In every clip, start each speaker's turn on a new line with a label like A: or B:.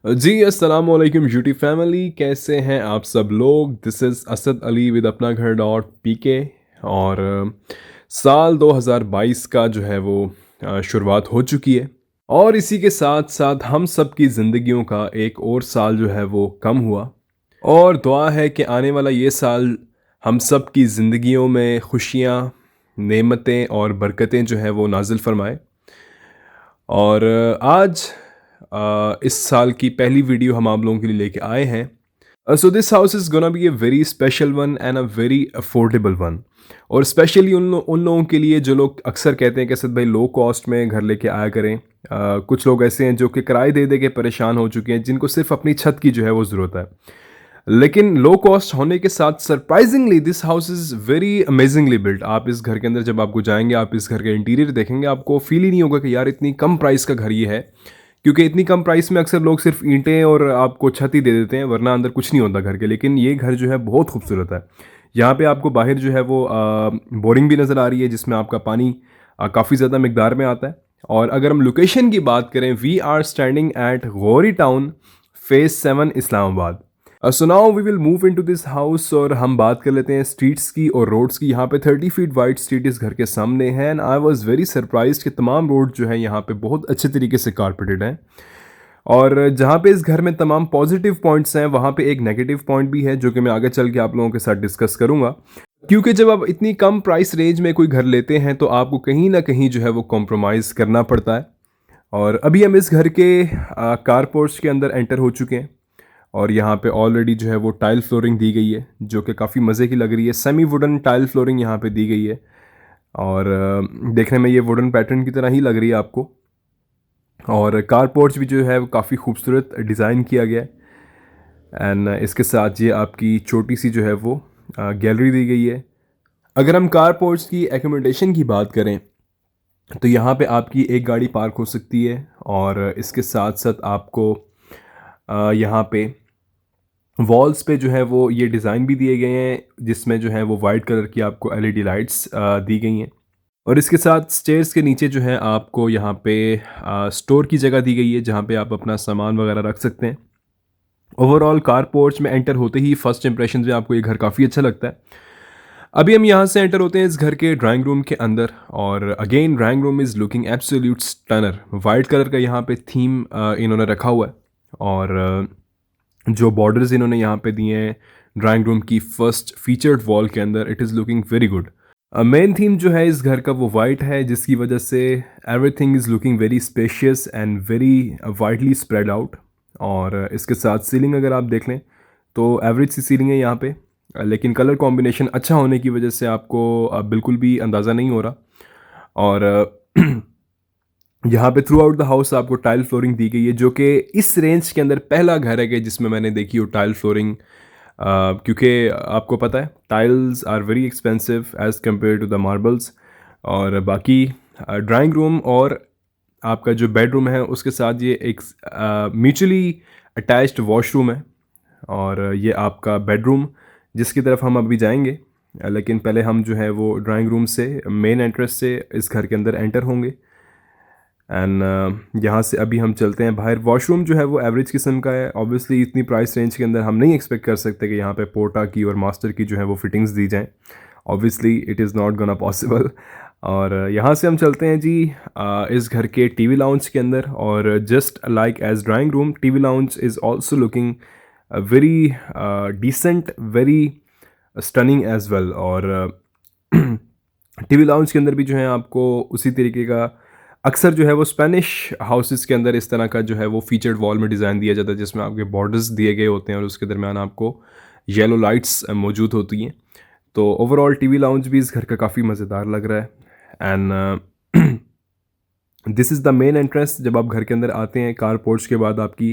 A: जी, अस्सलाम वालेकुम YouTube family, कैसे हैं आप सब लोग? This is Asad Ali with अपना घर डॉट पीके। और साल 2022 का जो है वो शुरुआत हो चुकी है। और इसी के साथ साथ हम सब की ज़िंदगियों का एक और साल जो है वो कम हुआ। और दुआ है कि आने वाला ये साल हम सब की ज़िंदगियों में खुशियाँ, नेमतें और बरकतें जो है वो नाजिल फरमाए। और आज इस साल की पहली वीडियो हम आप लोगों के लिए लेके आए हैं। So this house is gonna be a very special one and a very affordable one. और स्पेशली उन लोगों के लिए जो लोग अक्सर कहते हैं कि सद भाई लो कॉस्ट में घर लेके आया करें। कुछ लोग ऐसे हैं जो कि किराए दे दे के परेशान हो चुके हैं, जिनको सिर्फ अपनी छत की जो है वो ज़रूरत है। लेकिन लो कॉस्ट होने के साथ surprisingly this house is very amazingly built. आप इस घर के अंदर जब आपको जाएंगे, आप इस घर का इंटीरियर देखेंगे, आपको फील ही नहीं होगा कि यार इतनी कम प्राइस का घर ये है। क्योंकि इतनी कम प्राइस में अक्सर लोग सिर्फ ईंटें और आपको छत ही दे देते हैं, वरना अंदर कुछ नहीं होता घर के। लेकिन ये घर जो है बहुत खूबसूरत है। यहाँ पे आपको बाहर जो है वो बोरिंग भी नज़र आ रही है, जिसमें आपका पानी काफ़ी ज़्यादा मिकदार में आता है। और अगर हम लोकेशन की बात करें, we are standing at Gauri town, phase 7 Islamabad. So now we will move into this house और हम बात कर लेते हैं स्ट्रीट्स की और रोड्स की। यहाँ पे 30 फीट वाइड स्ट्रीट इस घर के सामने है and I was very surprised कि तमाम रोड जो है यहाँ पे बहुत अच्छे तरीके से कारपेटेड हैं। और जहाँ पे इस घर में तमाम पॉजिटिव पॉइंट्स हैं, वहाँ पे एक नेगेटिव पॉइंट भी है जो कि मैं आगे चल के आप लोगों के साथ डिस्कस करूँगा। क्योंकि जब आप इतनी कम प्राइस रेंज में कोई घर लेते हैं तो आपको कहीं ना कहीं जो है वो कॉम्प्रोमाइज़ करना पड़ता है। और अभी हम इस घर के कार पोर्च के अंदर एंटर हो चुके हैं। और यहाँ पे ऑलरेडी जो है वो टाइल फ्लोरिंग दी गई है, जो कि काफ़ी मज़े की लग रही है। सेमी वुडन टाइल फ्लोरिंग यहाँ पे दी गई है। और देखने में ये वुडन पैटर्न की तरह ही लग रही है आपको। और कार पोर्च भी जो है वो काफ़ी खूबसूरत डिज़ाइन किया गया है। एंड इसके साथ ये आपकी छोटी सी जो है वो गैलरी दी गई है। अगर हम कार पोर्च की एकोमोडेशन की बात करें तो यहाँ पे आपकी एक गाड़ी पार्क हो सकती है। और इसके साथ साथ आपको यहाँ पे वॉल्स पे जो है वो ये डिज़ाइन भी दिए गए हैं, जिसमें जो है वो वाइट कलर की आपको एलईडी लाइट्स दी गई हैं। और इसके साथ स्टेयर्स के नीचे जो है आपको यहाँ पे स्टोर की जगह दी गई है, जहाँ पे आप अपना सामान वगैरह रख सकते हैं। ओवरऑल कार पोर्च में एंटर होते ही फर्स्ट इंप्रेशन में आपको ये घर काफ़ी अच्छा लगता है। अभी हम यहाँ से एंटर होते हैं इस घर के ड्राइंग रूम के अंदर। और again drawing room is looking absolute stunner. White colour का यहाँ पे थीम इन्होंने रखा हुआ है। और जो बॉर्डर्स इन्होंने यहाँ पे दिए हैं ड्राइंग रूम की फर्स्ट फीचर्ड वॉल के अंदर, it is looking very good. Main theme जो है इस घर का वो वाइट है, जिसकी वजह से everything is looking very spacious and very widely spread out. और इसके साथ सीलिंग अगर आप देख लें तो एवरेज सी सीलिंग है यहाँ पे। लेकिन कलर कॉम्बिनेशन अच्छा होने की वजह से आपको बिल्कुल भी अंदाज़ा नहीं हो रहा। और यहाँ पे थ्रू आउट द हाउस आपको टाइल फ्लोरिंग दी गई है, जो कि इस रेंज के अंदर पहला घर है कि जिसमें मैंने देखी हो टाइल फ्लोरिंग। क्योंकि आपको पता है tiles are very expensive as compare to the marbles. और बाकी ड्राइंग रूम और आपका जो बेडरूम है उसके साथ ये एक म्यूचुअली अटैच्ड वॉशरूम है। और ये आपका बेडरूम जिसकी तरफ हम अभी जाएंगे। लेकिन पहले हम जो है वो ड्राइंग रूम से मेन एंट्रेंस से इस घर के अंदर एंटर होंगे। एंड यहाँ से अभी हम चलते हैं बाहर। वॉशरूम जो है वो एवरेज किस्म का है। ऑब्वियसली इतनी प्राइस रेंज के अंदर हम नहीं एक्सपेक्ट कर सकते कि यहाँ पे पोर्टा की और मास्टर की जो है वो फिटिंग्स दी जाएँ। Obviously it is not gonna possible. और यहाँ से हम चलते हैं जी इस घर के टीवी लाउंज के अंदर। और just like as drawing room, TV lounge is also looking very decent, very stunning as well. और टीवी लाउंज के अंदर भी जो है आपको उसी तरीके का अक्सर जो है वो स्पेनिश हाउसेस के अंदर इस तरह का जो है वो फीचर्ड वॉल में डिज़ाइन दिया जाता है, जिसमें आपके बॉर्डर्स दिए गए होते हैं और उसके दरमियान आपको येलो लाइट्स मौजूद होती हैं। तो ओवरऑल टीवी लाउंज भी इस घर का काफ़ी मज़ेदार लग रहा है। And this is the main entrance. जब आप घर के अंदर आते हैं कार पोर्च के बाद आपकी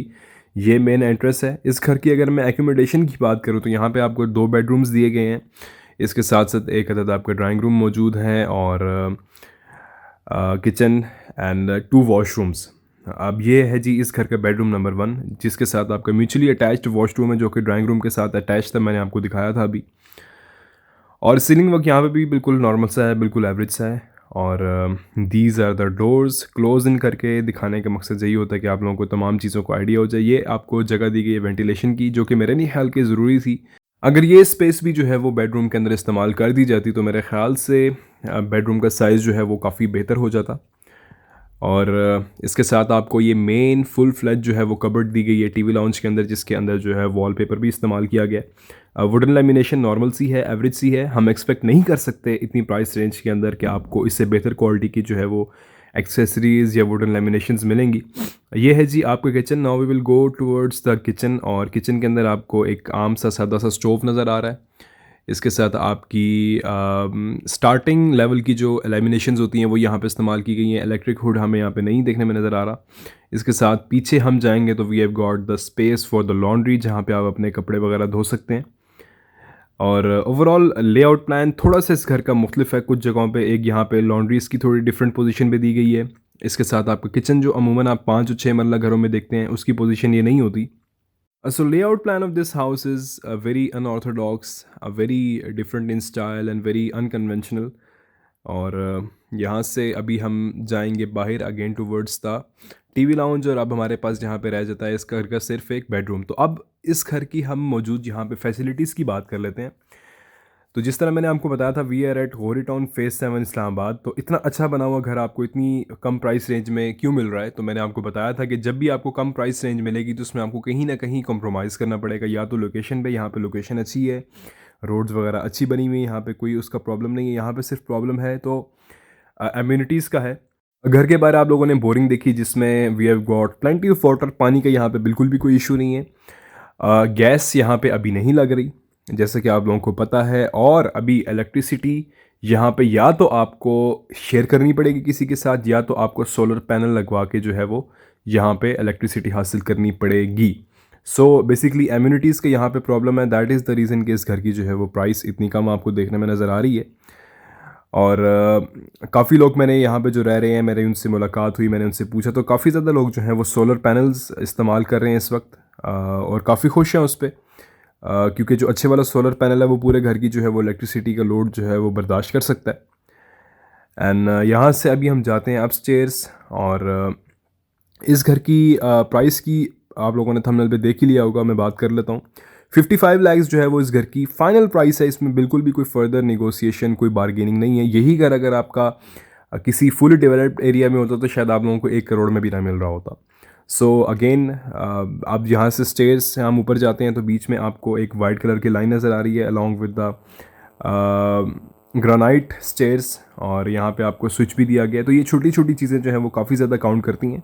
A: ये मेन एंट्रेंस है इस घर की। अगर मैं एकोमोडेशन की बात करूँ तो यहाँ पे आपको 2 बेडरूम्स दिए गए हैं। इसके साथ साथ एक अदद आपका ड्राइंग रूम मौजूद है और किचन एंड 2 वॉशरूम्स। अब ये है जी इस घर का बेडरूम नंबर 1, जिसके साथ आपका म्यूचुअली अटैच्ड वॉशरूम है, जो कि ड्राइंग रूम के साथ अटैच था, मैंने आपको दिखाया था अभी। और सीलिंग वर्क यहाँ पे भी बिल्कुल नॉर्मल सा है, बिल्कुल एवरेज सा है। और these are the doors. Close इन करके दिखाने का मकसद यही होता है कि आप लोगों को तमाम चीज़ों को आइडिया हो जाए। ये आपको जगह दी गई है वेंटिलेशन की, जो कि मेरे नहीं ख्याल की ज़रूरी थी। अगर ये स्पेस भी जो है वो बेडरूम के अंदर इस्तेमाल कर दी जाती तो मेरे ख़्याल से बेडरूम का साइज़ जो है वो काफ़ी बेहतर हो जाता। और इसके साथ आपको ये मेन फुल फ्लैज जो है वो कबर्ड दी गई है टीवी लाउंज के अंदर, जिसके अंदर जो है वॉलपेपर भी इस्तेमाल किया गया है। वुडन लेमिनेशन नॉर्मल सी है, एवरेज सी है। हम एक्सपेक्ट नहीं कर सकते इतनी प्राइस रेंज के अंदर कि आपको इससे बेहतर क्वालिटी की जो है वो एक्सेसरीज़ या वुडन लेमिनेशंस मिलेंगी। ये है जी आपका kitchen. Now we will go towards the kitchen. और किचन के अंदर आपको एक आम सा सादा सा स्टोव नज़र आ रहा है। इसके साथ आपकी स्टार्टिंग लेवल की जो लेमिनेशंस होती हैं वो यहाँ पे इस्तेमाल की गई हैं। इलेक्ट्रिक हुड हमें यहाँ पे नहीं देखने में नज़र आ रहा। इसके साथ पीछे हम जाएंगे तो we have got the space for the laundry, जहाँ पे आप अपने कपड़े वगैरह धो सकते हैं। और ओवरऑल लेआउट प्लान थोड़ा सा इस घर का मुख्तलिफ है। कुछ जगहों पे एक यहाँ पे लॉन्ड्रीज़ की थोड़ी डिफरेंट पोजीशन पे दी गई है। इसके साथ आपका किचन जो अमूमन आप 5 और 6 मरला घरों में देखते हैं, उसकी पोजीशन ये नहीं होती। So layout plan of this house is very unorthodox, very different in style and very unconventional. और यहाँ से अभी हम जाएंगे बाहर again towards the TV lounge. और अब हमारे पास जहाँ पे रह जाता है इस घर का सिर्फ एक बेडरूम। तो अब इस घर की हम मौजूद यहाँ पे फैसिलिटीज़ की बात कर लेते हैं। तो जिस तरह मैंने आपको बताया था वी आर एट गोरी टाउन फेज़ 7 इस्लामाबाद। तो इतना अच्छा बना हुआ घर आपको इतनी कम प्राइस रेंज में क्यों मिल रहा है? तो मैंने आपको बताया था कि जब भी आपको कम प्राइस रेंज मिलेगी तो उसमें आपको कहीं ना कहीं कॉम्प्रोमाइज़ करना पड़ेगा। या तो लोकेशन पे, यहाँ पे लोकेशन अच्छी है, रोड्स वगैरह अच्छी बनी हुई है, यहाँ पे कोई उसका प्रॉब्लम नहीं है। यहाँ पे सिर्फ प्रॉब्लम है तो एम्यूनिटीज़ का है। घर के बाहर आप लोगों ने बोरिंग देखी, जिसमें we have got plenty of water. पानी का यहाँ पे बिल्कुल भी कोई इशू नहीं है। गैस यहाँ पे अभी नहीं लग रही, जैसे कि आप लोगों को पता है। और अभी इलेक्ट्रिसिटी यहाँ पे या तो आपको शेयर करनी पड़ेगी किसी के साथ, या तो आपको सोलर पैनल लगवा के जो है वो यहाँ पे इलेक्ट्रिसिटी हासिल करनी पड़ेगी। सो बेसिकली एम्यूनिटीज़ का यहाँ पे प्रॉब्लम है। दैट इज़ द रीज़न कि इस घर की जो है वो प्राइस इतनी कम आपको देखने में नज़र आ रही है। और काफ़ी लोग मैंने यहाँ पे जो रह रहे हैं, मेरी उनसे मुलाकात हुई, मैंने उनसे पूछा तो काफ़ी ज़्यादा लोग जो हैं वो सोलर पैनल्स इस्तेमाल कर रहे हैं इस वक्त। और काफ़ी खुश हैं उस पर, क्योंकि जो अच्छे वाला सोलर पैनल है वो पूरे घर की जो है वो इलेक्ट्रिसिटी का लोड जो है वो बर्दाश्त कर सकता है। एंड यहाँ से अभी हम जाते हैं अपस्टेयर्स। और इस घर की प्राइस की आप लोगों ने थंबनेल पे देख ही लिया होगा, मैं बात कर लेता हूँ। 55 लाख जो है वो इस घर की फाइनल प्राइस है। इसमें बिल्कुल भी कोई फर्दर नेगोशिएशन, कोई बार्गेनिंग नहीं है। यही घर अगर आपका किसी फुली डेवलप्ड एरिया में होता तो शायद आप लोगों को 1 करोड़ में भी ना मिल रहा होता। सो अगेन आप यहाँ से स्टेयर्स से हम ऊपर जाते हैं तो बीच में आपको एक वाइट कलर की लाइन नज़र आ रही है along with the granite stairs. और यहाँ पे आपको स्विच भी दिया गया है। तो ये छोटी छोटी चीज़ें जो हैं वो काफ़ी ज़्यादा काउंट करती हैं।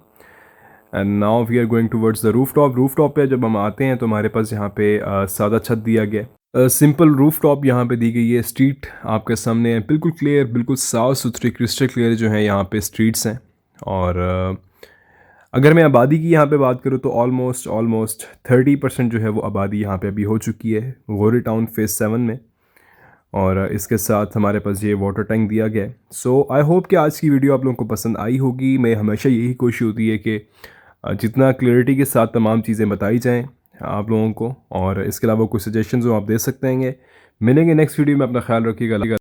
A: And now we are going towards the roof top. Roof top पे जब हम आते हैं तो हमारे पास यहाँ पे सादा छत दिया गया है। सिंपल रूफ टॉप यहाँ पे दी गई है। स्ट्रीट आपके सामने है, बिल्कुल क्लियर, बिल्कुल साफ़ सुथरी, क्रिस्टल क्लियर जो है यहाँ पे स्ट्रीट्स हैं। और अगर मैं आबादी की यहाँ पे बात करूँ तो ऑलमोस्ट 30% जो है वो आबादी यहाँ पे अभी हो चुकी है गोरी टाउन फेज़ 7 में। और इसके साथ हमारे पास ये वाटर टैंक दिया गया है। सो आई होप कि आज की वीडियो आप लोगों को पसंद आई होगी। मैं हमेशा यही कोशिश होती है कि जितना क्लियरिटी के साथ तमाम चीज़ें बताई जाएं आप लोगों को। और इसके अलावा कुछ सजेशंस हो आप दे सकते हैं। मिलेंगे नेक्स्ट वीडियो में। अपना ख्याल रखिएगा।